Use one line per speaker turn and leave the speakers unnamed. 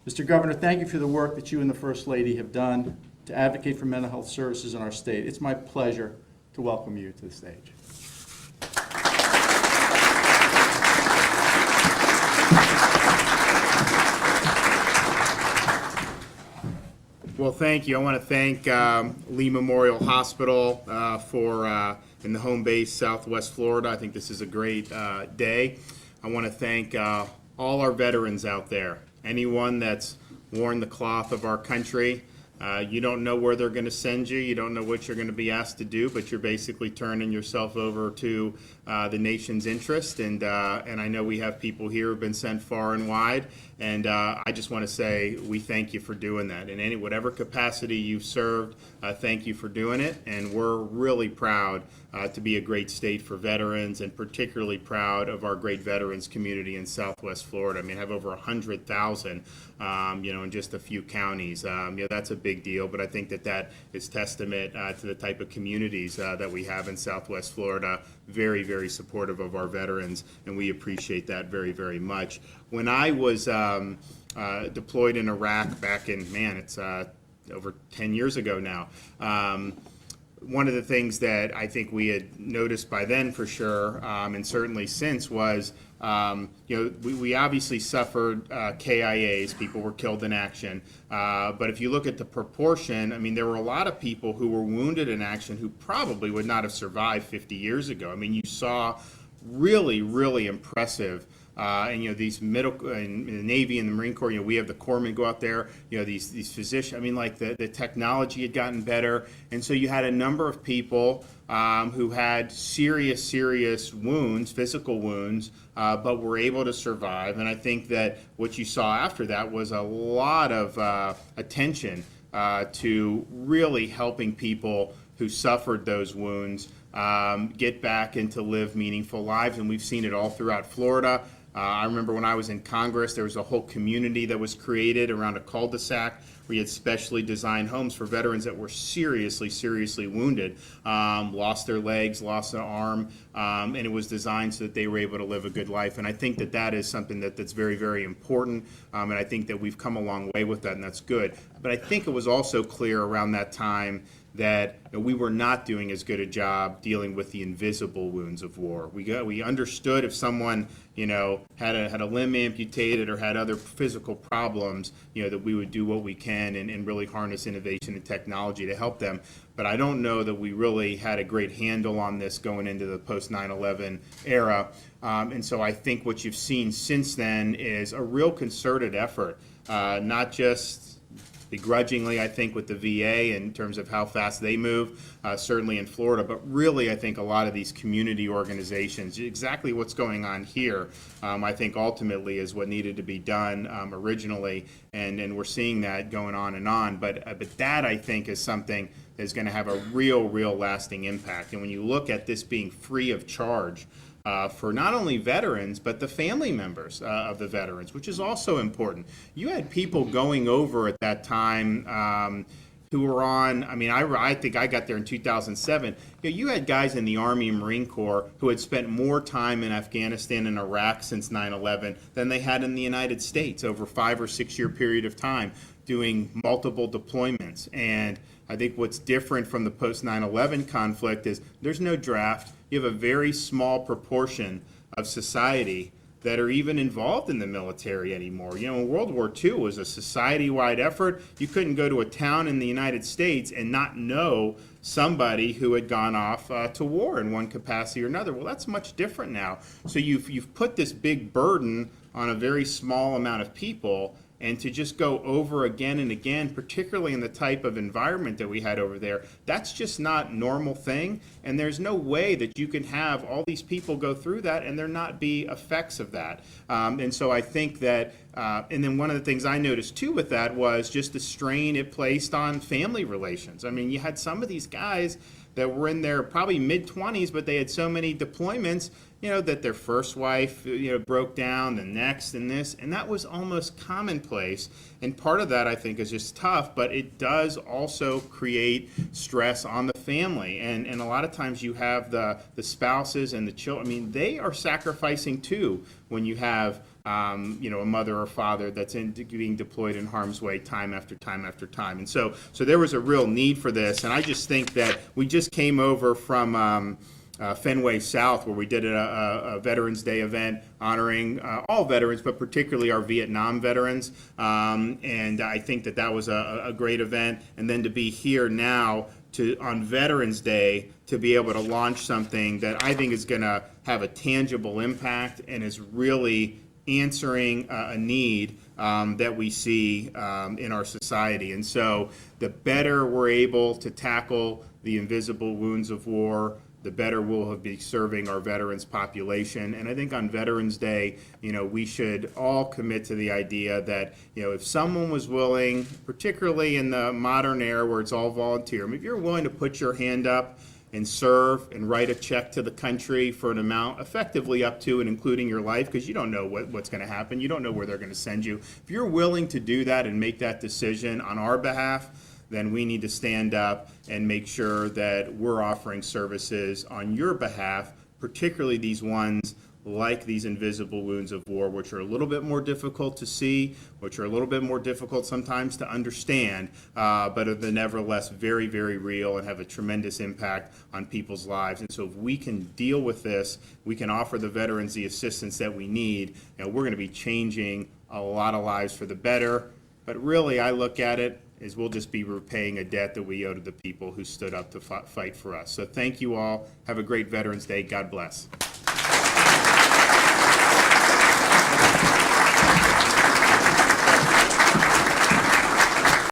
Mr. Governor, thank you for the work that you and the First Lady have done to advocate for mental health services in our state. It's my pleasure to welcome you to the stage.
Well, thank you. I want to thank Lee Memorial Hospital in the home base, Southwest Florida. I think this is a great day. I want to thank all our veterans out there. Anyone that's worn the cloth of our country. You don't know where they're going to send you. You don't know what you're going to be asked to do, but you're basically turning yourself over to the nation's interest. And I know we have people here who've been sent far and wide. And I just want to say we thank you for doing that. In whatever capacity you've served, thank you for doing it. And we're really proud to be a great state for veterans, and particularly proud of our great veterans community in Southwest Florida. I mean, I have over 100,000, in just a few counties. That's a big deal, but I think that is testament to the type of communities that we have in Southwest Florida. Very, very supportive of our veterans, and we appreciate that very, very much. When I was deployed in Iraq back in, it's over 10 years ago now, one of the things that I think we had noticed by then for sure, and certainly since, was we obviously suffered KIAs, people were killed in action, but if you look at the proportion, I mean, there were a lot of people who were wounded in action who probably would not have survived 50 years ago. I mean, you saw really, really impressive and these in the Navy and the Marine Corps, we have the corpsmen go out there, these physicians, I mean, like the technology had gotten better, and so you had a number of people who had serious wounds, physical wounds, but were able to survive. And I think that what you saw after that was a lot of attention to really helping people who suffered those wounds get back and to live meaningful lives, and we've seen it all throughout Florida. I remember when I was in Congress, there was a whole community that was created around a cul-de-sac where you had specially designed homes for veterans that were seriously wounded, lost their legs, lost an arm, and it was designed so that they were able to live a good life. And I think that is something that's very, very important, and I think that we've come a long way with that, and that's good. But I think it was also clear around that time that we were not doing as good a job dealing with the invisible wounds of war. We understood if someone had a limb amputated or had other physical problems, that we would do what we can and really harness innovation and technology to help them. But I don't know that we really had a great handle on this going into the post 9/11 era. And so I think what you've seen since then is a real concerted effort, not just begrudgingly, I think, with the VA in terms of how fast they move, certainly in Florida, but really I think a lot of these community organizations, exactly what's going on here, I think ultimately is what needed to be done originally, and we're seeing that going on. But that, I think, is something that's going to have a real lasting impact. And when you look at this being free of charge, for not only veterans, but the family members of the veterans, which is also important. You had people going over at that time who were on, I think I got there in 2007. You had guys in the Army and Marine Corps who had spent more time in Afghanistan and Iraq since 9/11 than they had in the United States over a 5 or 6 year period of time, doing multiple deployments. And I think what's different from the post 9/11 conflict is there's no draft. You have a very small proportion of society that are even involved in the military anymore. World War II was a society-wide effort. You couldn't go to a town in the United States and not know somebody who had gone off to war in one capacity or another. Well, that's much different now. So you've put this big burden on a very small amount of people, and to just go over again and again, particularly in the type of environment that we had over there, that's just not a normal thing. And there's no way that you can have all these people go through that and there not be effects of that. And so I think that, and then one of the things I noticed too with that was just the strain it placed on family relations. I mean, you had some of these guys that were in their probably mid-20s, but they had so many deployments, that their first wife, broke down, the next and this, and that was almost commonplace. And part of that, I think, is just tough, but it does also create stress on the family. And a lot of times you have the spouses and the children, they are sacrificing too when you have a mother or father that's being deployed in harm's way time after time after time. And so there was a real need for this. And I just think that we just came over from Fenway South, where we did a Veterans Day event honoring all veterans, but particularly our Vietnam veterans. And I think that was a great event. And then to be here now on Veterans Day to be able to launch something that I think is going to have a tangible impact and is really answering a need that we see in our society. And so the better we're able to tackle the invisible wounds of war, the better we'll be serving our veterans population. And I think on Veterans Day, we should all commit to the idea that, if someone was willing, particularly in the modern era where it's all volunteer, if you're willing to put your hand up and serve and write a check to the country for an amount effectively up to and including your life, because you don't know what's going to happen. You don't know where they're going to send you. If you're willing to do that and make that decision on our behalf, then we need to stand up and make sure that we're offering services on your behalf, particularly these ones like these invisible wounds of war, which are a little bit more difficult to see, which are a little bit more difficult sometimes to understand, but are nevertheless very, very real and have a tremendous impact on people's lives. And so if we can deal with this, we can offer the veterans the assistance that we need, we're going to be changing a lot of lives for the better. But really, I look at it as we'll just be repaying a debt that we owe to the people who stood up to fight for us. So thank you all. Have a great Veterans Day. God bless.